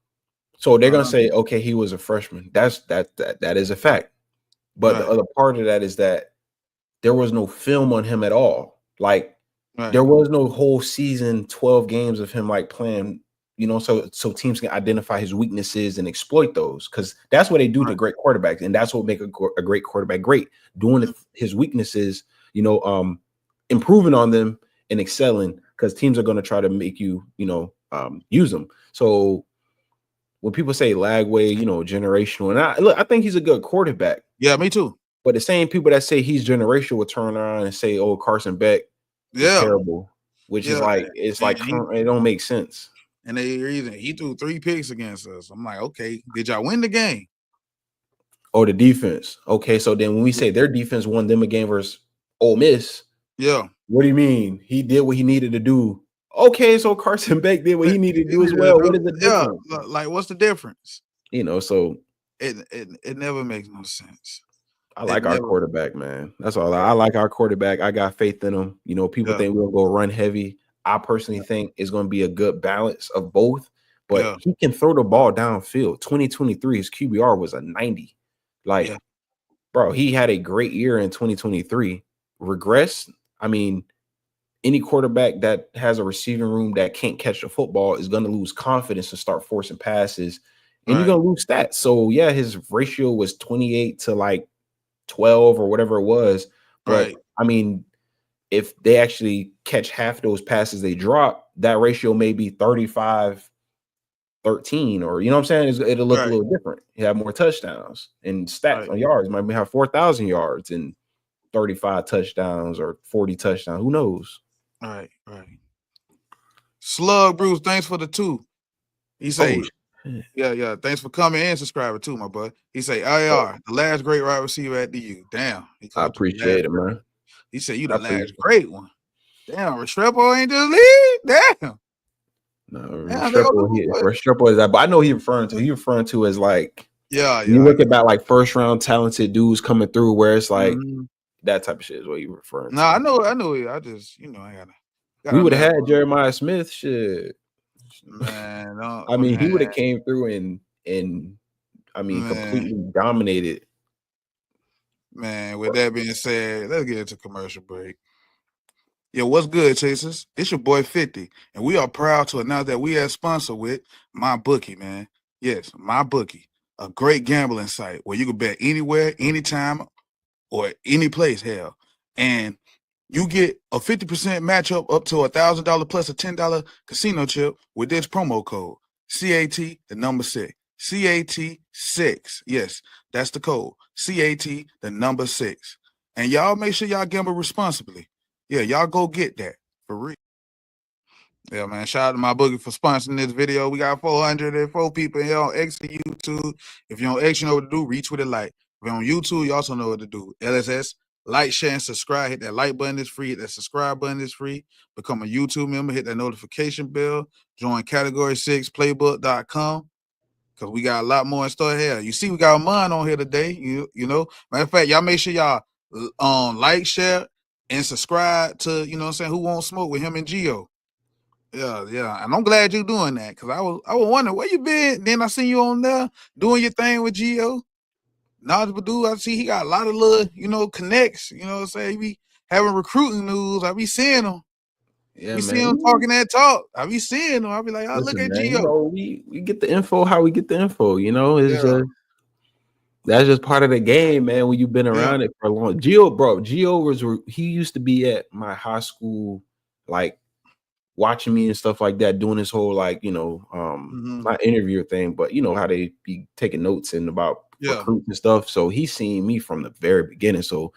So they're gonna say, okay, he was a freshman. That is a fact. But the other part of that is that there was no film on him at all. Like there was no whole season, 12 games of him like playing, you know, so teams can identify his weaknesses and exploit those, because that's what they do to great quarterbacks, and that's what make a great quarterback great. Doing his weaknesses, you know, improving on them and excelling because teams are going to try to make you, use them. So when people say Lagway, generational, and I think he's a good quarterback. Yeah, me too. But the same people that say he's generational will turn around and say, "Oh, Carson Beck is terrible," which is like it don't make sense. And he threw 3 picks against us. I'm like, okay, did y'all win the game? Oh, the defense. Okay, so then when we say their defense won them a game versus Ole Miss, yeah. What do you mean? He did what he needed to do. Okay, so Carson Beck did what he needed to do as well. What is the difference? Yeah, like what's the difference? So it never makes no sense. I like our quarterback, man. That's all. I like our quarterback. I got faith in him. People think we're gonna go run heavy. I personally think it's gonna be a good balance of both, but he can throw the ball downfield. 2023, his QBR was a 90. Bro, he had a great year in 2023. Regress. I mean, any quarterback that has a receiving room that can't catch the football is going to lose confidence and start forcing passes, and you're going to lose stats. So, yeah, his ratio was 28 to like 12 or whatever it was. But, I mean, if they actually catch half those passes they drop, that ratio may be 35-13, or, you know what I'm saying? It'll look a little different. You have more touchdowns and stats on yards. Might have 4,000 yards and 35 touchdowns or 40 touchdowns. Who knows? Right. Slug Bruce, thanks for the 2. He say, yeah. Thanks for coming and subscribing too, my bud. He say, IR, the last great wide receiver at DU. Damn. I appreciate it, man. He said, you the last great one. Damn, Restrepo ain't just leave. Damn. No, Restrepo is that, but I know he's referring to as like, you look about like first round talented dudes coming through where it's like that type of shit is what you referring to. No, I know. I just, I gotta. We would have had Jeremiah Smith. Shit, man. I mean, he would have came through and completely dominated. Man, with that being said, let's get into commercial break. Yo, what's good, Chasers? It's your boy 50, and we are proud to announce that we are sponsored with MyBookie, man. Yes, MyBookie, a great gambling site where you can bet anywhere, anytime, or any place, hell. And you get a 50% matchup up to $1,000 plus a $10 casino chip with this promo code, CAT, the number 6. CAT6. Yes, that's the code. CAT, the number 6. And y'all make sure y'all gamble responsibly. Yeah, y'all go get that for real. Yeah, man. Shout out to MyBookie for sponsoring this video. We got 404 people here on X and YouTube. If you're on X, you know what to do. Reach with a like. If you're on YouTube, you also know what to do. LSS, like, share, and subscribe. Hit that like button, it's free. Hit that subscribe button, it's free. Become a YouTube member. Hit that notification bell. Join Category 6 Playbook.com. Because we got a lot more in store here. You see, we got Ahmmon on here today. You know. Matter of fact, y'all make sure y'all like, share, and subscribe to, you know what I'm saying, Who Won't Smoke with him and Gio. Yeah. And I'm glad you're doing that because I was wondering where you been. Then I seen you on there doing your thing with Gio. Knowledgeable dude. I see he got a lot of little, connects. You know what I'm saying? He be having recruiting news. I be seeing him. Yeah, we see him talking that talk. I be seeing him. I be like, look at Gio. We get the info how we get the info. It's just that's just part of the game, man. When you've been around it for a long. Gio he used to be at my high school, like watching me and stuff like that, doing this whole not interview thing, but how they be taking notes and about recruits and stuff. So he's seen me from the very beginning. So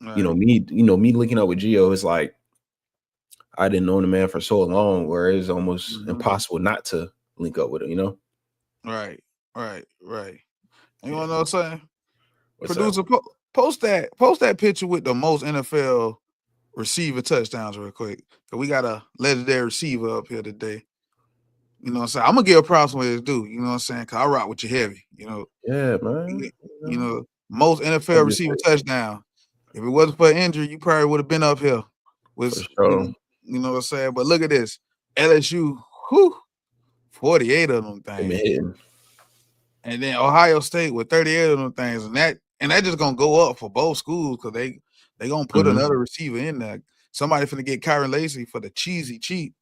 me linking up with Gio is like I didn't know the man for so long, where it's almost impossible not to link up with him. Right. You want to know what I'm saying? What's Producer, post that picture with the most NFL receiver touchdowns real quick. Cause we got a legendary receiver up here today. You know what I'm saying? I'm gonna give props to this dude. You know what I'm saying? Cause I rock with you heavy. Yeah, man. Most NFL receiver touchdown. If it wasn't for injury, you probably would have been up here. You know what I'm saying? But look at this. LSU, 48 of them things. And then Ohio State with 38 of them things. And that just gonna go up for both schools because they gonna put another receiver in there. Somebody finna get Kyron Lacy for the cheesy cheap.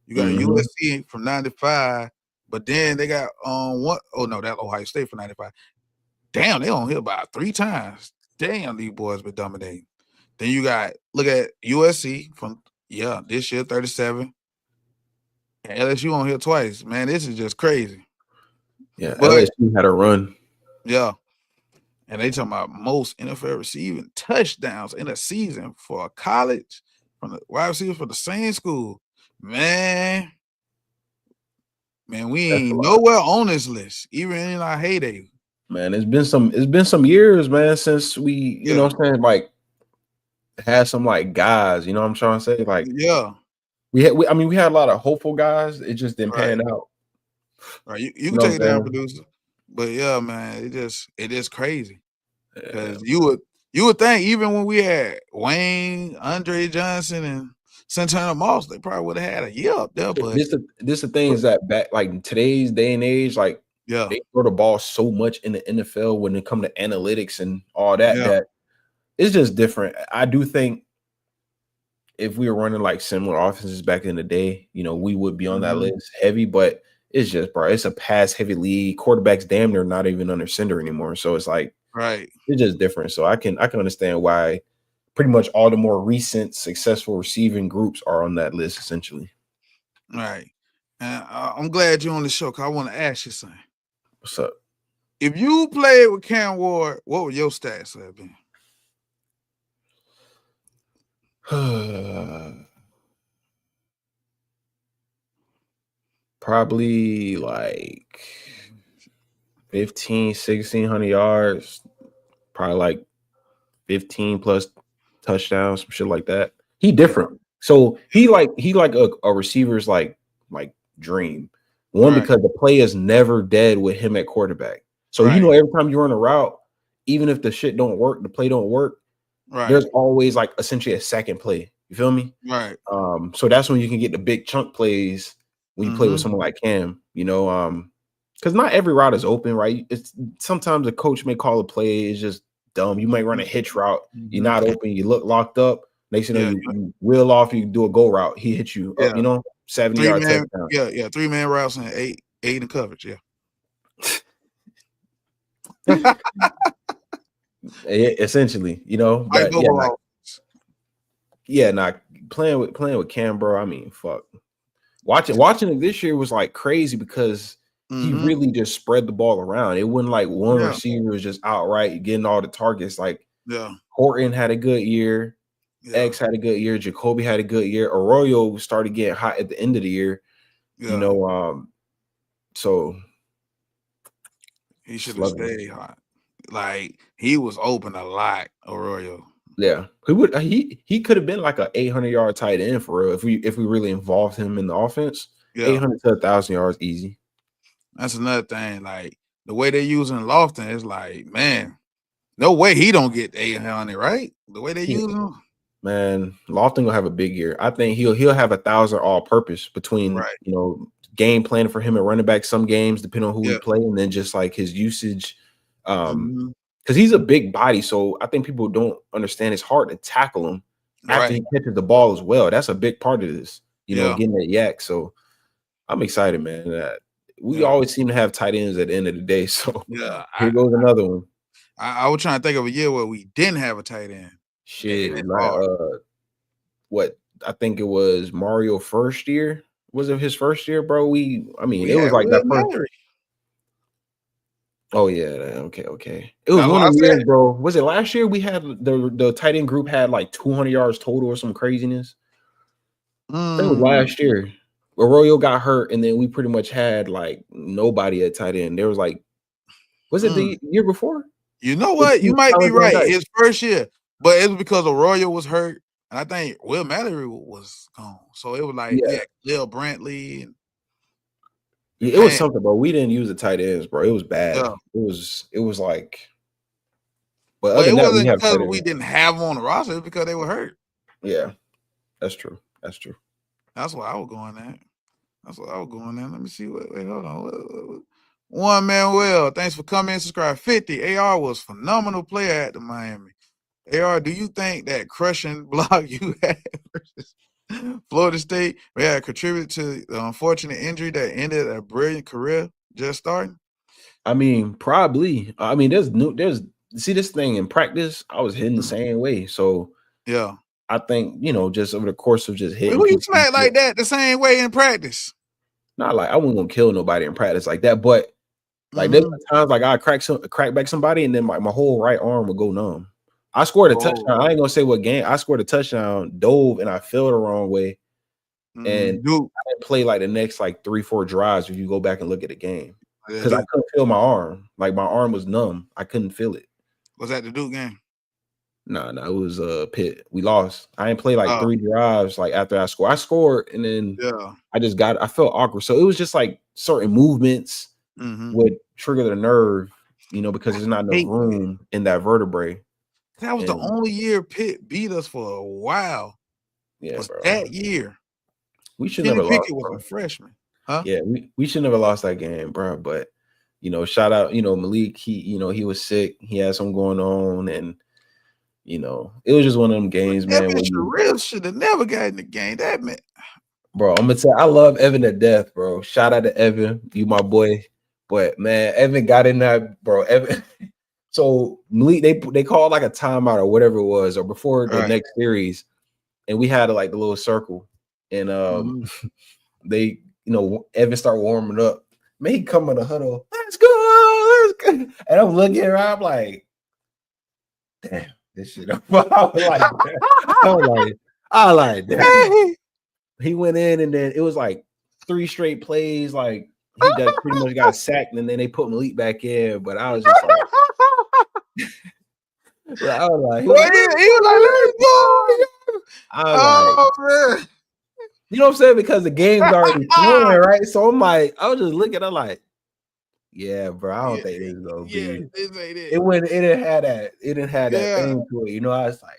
You got USC from 95, but then they got that's Ohio State for 95. Damn, they on here about 3 times. Damn, these boys been dominating. Then you got look at USC from this year 37. And LSU on here twice. Man, this is just crazy. Yeah, but LSU had a run. Yeah. And they talking about most NFL receiving touchdowns in a season for a college from the wide receiver for the same school. Man, we ain't nowhere on this list, even in our heyday. Man, it's been some years, man, since we, you know what I'm saying, like had some like guys, you know what I'm trying to say? Like, we had a lot of hopeful guys. It just didn't pan out. Right. You can take it down, producer. But yeah, man, it is crazy. Because you would think even when we had Wayne, Andre Johnson, and Santana Moss, they probably would have had a year up there. But this the thing is that back like in today's day and age, like they throw the ball so much in the NFL when it comes to analytics and all that that it's just different. I do think if we were running like similar offenses back in the day, you know, we would be on that list heavy, but it's just, bro, it's a pass heavy league. Quarterbacks damn near not even under center anymore. So it's like, it's just different. So I can understand why pretty much all the more recent successful receiving groups are on that list essentially. Right. And I'm glad you're on the show because I want to ask you something. What's up? If you played with Cam Ward, what would your stats have been? Probably like 1,600 yards, probably like 15 plus touchdowns, some shit like that. He different. So he like a receiver's like dream. One, because the play is never dead with him at quarterback. So you know, every time you run a route, even if the shit don't work, the play don't work, there's always like essentially a second play. You feel me? Right. So that's when you can get the big chunk plays when you play with someone like Cam, you know, because not every route is open, right? It's sometimes a coach may call a play, it's just dumb. You might run a hitch route, you're not open, you look locked up. Next thing you know, you wheel off, you do a go route, he hits you up, you know, 70 yards touchdown. 3-man routes and eight in coverage, essentially, you know. But playing with Cam, bro. I mean, fuck. Watching it this year was like crazy because he really just spread the ball around. It wasn't like one receiver was just outright getting all the targets. Like Horton had a good year, X had a good year, Jacoby had a good year, Arroyo started getting hot at the end of the year. You know, so he should have stayed hot. Like he was open a lot, Arroyo. Yeah, he could have been like an 800-yard tight end for real if we really involved him in the offense. 800 to 1,000 yards easy. That's another thing. Like the way they're using Lofton is like, man, no way he don't get 800, right? The way they use him, man, Lofton gonna have a big year. I think he'll have 1,000 all-purpose between you know, game planning for him at running back some games depending on who we play, and then just like his usage. Because he's a big body, so I think people don't understand it's hard to tackle him after he catches the ball as well. That's a big part of this, you know, getting that yak. So I'm excited, man. We always seem to have tight ends at the end of the day. So here goes another one. I was trying to think of a year where we didn't have a tight end. Shit, what I think it was Mario first year. Was it his first year, bro? It was like that first. Oh yeah, okay. It was one of the years, bro. Was it last year we had the tight end group had like 200 yards total or some craziness? It was last year. Arroyo got hurt, and then we pretty much had like nobody at tight end. There was like, was it the year before? You know what? You might be right. His first year, but it was because Arroyo was hurt, and I think Will Mallory was gone. So it was like Lil Brantley and. Yeah, it was something, bro. We didn't use the tight ends, bro. It was bad. Yeah. It was like, but it wasn't because we didn't have them on the roster. It was because they were hurt. Yeah, that's true. That's what I was going at. Let me see. Wait, hold on. One man, well, thanks for coming in. Subscribe. 50. AR was phenomenal player at the Miami. AR, do you think that crushing block you had versus Florida State contributed to the unfortunate injury that ended a brilliant career just starting? I mean, probably. I mean, there's see this thing in practice. I was hitting the same way. So Yeah. I think, just over the course of just hitting. Who you smack like that the same way in practice? Not like I wasn't gonna kill nobody in practice like that, but like there's times like I crack back somebody and then my whole right arm would go numb. I scored a touchdown. I ain't gonna say what game. I scored a touchdown, dove, and I fell the wrong way. And I didn't play like the next like 3-4 drives if you go back and look at the game. Because I couldn't feel my arm. Like my arm was numb. I couldn't feel it. Was that the Duke game? No, it was Pitt. We lost. I didn't play like 3 drives like after I scored. I scored and then I felt awkward. So it was just like certain movements would trigger the nerve, because there's not enough room in that vertebrae. That was the only year Pitt beat us for a while. Yeah, bro. That year. We should never lost. Was a freshman. Huh? Yeah, we should never lost that game, bro. But shout out, Malik. He was sick. He had something going on, and it was just one of them games, man. Real should have never gotten the game. That man, bro. I'm gonna tell. I love Evan to death, bro. Shout out to Evan, you my boy. But man, Evan got in that, bro. Evan. So Malik, they called like a timeout or whatever it was, or before the next series, and we had like the little circle, and they, Evan started warming up. Man, he come in the huddle. Let's go. And I'm looking around. I'm like, damn. This shit. I was like, damn. He went in and then it was like 3 straight plays. Like he just pretty much got sacked, and then they put Malik back in. But I was just like, I was like, man. You know what I'm saying? Because the game's already flowing, right? So I'm like, I was just looking. I'm like, yeah, bro. I don't think this is gonna be. It didn't have that. It didn't have that thing to it. I was like,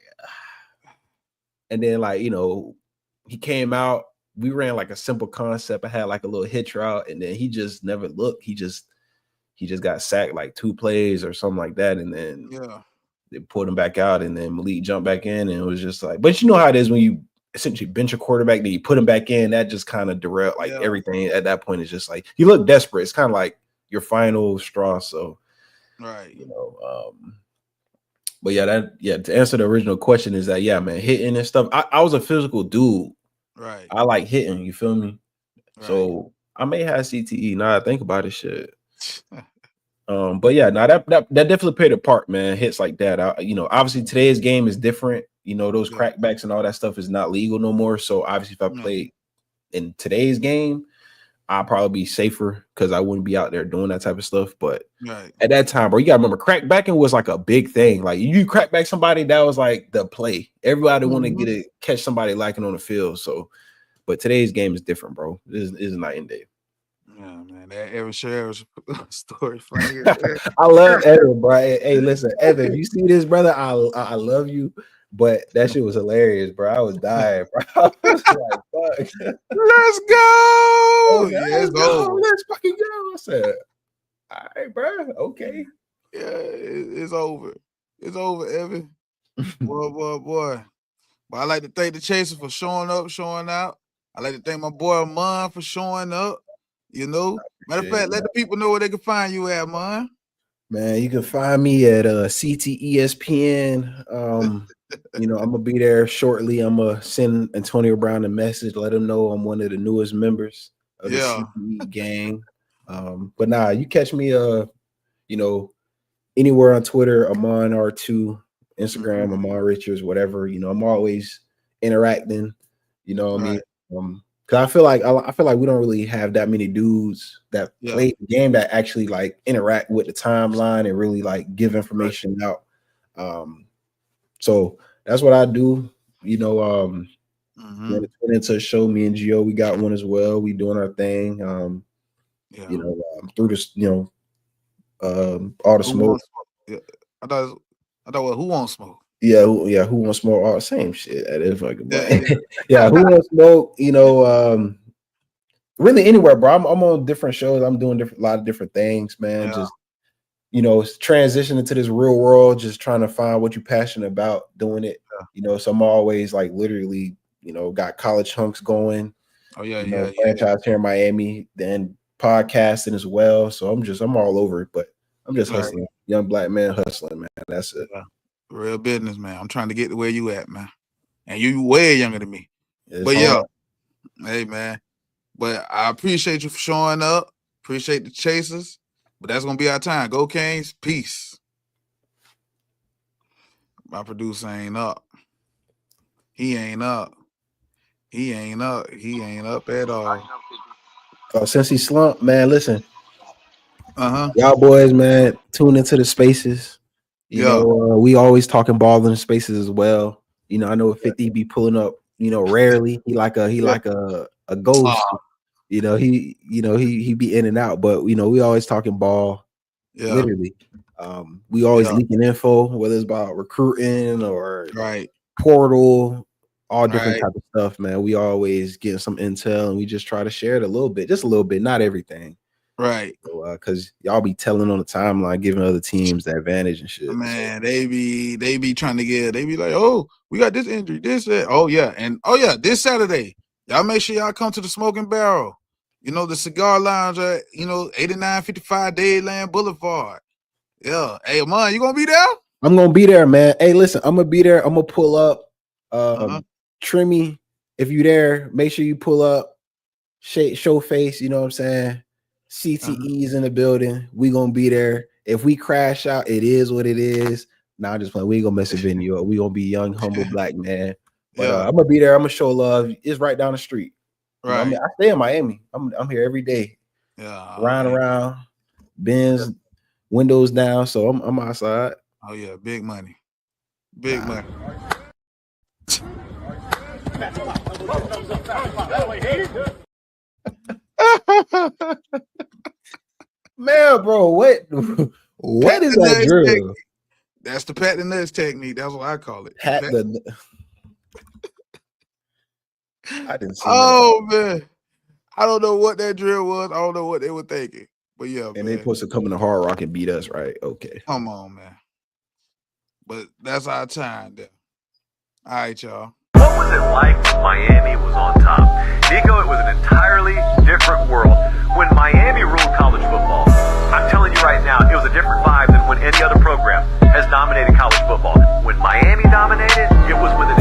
and then like he came out. We ran like a simple concept. I had like a little hitch route, and then he just never looked. He just got sacked like 2 plays or something like that, and then they pulled him back out, and then Malik jumped back in, and it was just like. But you know how it is when you essentially bench a quarterback, then you put him back in. That just kind of derailed like everything. At that point, it's just like you look desperate. It's kind of like your final straw. So, but to answer the original question is that, man, hitting and stuff. I was a physical dude. Right. I like hitting, you feel me? Right. So I may have CTE. Now I think about it, shit. But yeah, that definitely played a part, man. Hits like that. Obviously today's game is different. Those crackbacks and all that stuff is not legal no more. So obviously if I played in today's game, I'll probably be safer because I wouldn't be out there doing that type of stuff. But at that time, bro, you gotta remember, crackbacking was like a big thing. Like you crack back somebody, that was like the play. Everybody want to catch somebody lacking on the field. So, but today's game is different, bro. This is night and day. Yeah, man, that Evan Sherrill's story funny. I love Evan, bro. Hey, listen, Evan, if you see this, brother, I love you. But that shit was hilarious, bro. I was dying, bro. I was like, fuck. Let's go. Let's go. Let's fucking go. I said, all right, bro. Okay. Yeah, it's over. It's over, Evan. boy. But I like to thank the Chaser for showing up, showing out. I like to thank my boy Ahmmon for showing up. Matter of fact, let the people know where they can find you at, man. Man, you can find me at CTESPN. I'm gonna be there shortly. I'm gonna send Antonio Brown a message, let him know I'm one of the newest members of the CTE gang. But nah, you catch me anywhere on Twitter, Ahmmon R2, Instagram, Ahmmon Richards, whatever. I'm always interacting. What I mean? Because I feel like we don't really have that many dudes that play the game that actually like interact with the timeline and really like give information out. So that's what I do. Into a show, me and Gio, we got one as well. We doing our thing. Through this, all the smoke. I thought who wants smoke? Yeah, who wants smoke? Oh, same shit. That is fucking yeah, who wants smoke? Really anywhere, bro. I'm on different shows. I'm doing a lot of different things, man. Just transitioning to this real world, just trying to find what you're passionate about, doing it. So I'm always like literally, got college hunks going. Franchise here in Miami, then podcasting as well. So I'm all over it, but I'm just hustling. Young black man hustling, man. That's it. Real business, man. I'm trying to get to where you at, man. and you way younger than me. It's but hard. yeah, hey man. But I appreciate you for showing up. Appreciate the chasers. But that's gonna be our time. Go Canes. Peace. My producer ain't up. He ain't up. He ain't up. He ain't up at all. Oh, since he slumped, man, listen. Uh-huh. Y'all boys, man, tune into the spaces. You know, we always talking ball in the spaces as well. You know, I know 50 be pulling up, you know, rarely. He like a ghost. You know, he be in and out, but you know, we always talking ball. Literally. We always leaking info, whether it's about recruiting or portal, all different type of stuff, man. We always getting some intel and we just try to share it a little bit, just a little bit, not everything. Right. So, cause y'all be telling on the timeline, giving other teams the advantage and shit. Man, they be trying to get, they be like, oh, we got this injury, this, that. Oh yeah. And oh yeah, this Saturday, y'all make sure y'all come to the Smoking Barrel. You know, the cigar lounge at, you know, 8955 Dayland Boulevard. Yeah. Hey, man, you gonna be there? I'm gonna be there, man. Hey, listen, I'm gonna be there. I'm gonna pull up. Trimmy, if you there, make sure you pull up. Show face, you know what I'm saying? CTE's in the building. We gonna be there. If we crash out, it is what it is. Nah, I'm just playing. We ain't gonna mess a venue up. We gonna be young, humble black man. But I'm gonna be there. I'm gonna show love. It's right down the street. Right. You know, I stay in Miami. I'm here every day. Yeah. Around, Benz, windows down. So I'm outside. Oh yeah, big money. Big money. Man, bro, what is that drill? Technique. That's the pat the nuts technique. That's what I call it. Pat the I didn't see that. Man. I don't know what that drill was. I don't know what they were thinking. But yeah, and they supposed to come in the Hard Rock and beat us, right? Okay. Come on, man. But that's our time there. All right, y'all. What was it like when Miami was on top? Nico, it was an entirely different world. When Miami ruled college football, I'm telling you right now, it was a different vibe than when any other program has dominated college football. When Miami dominated, it was when the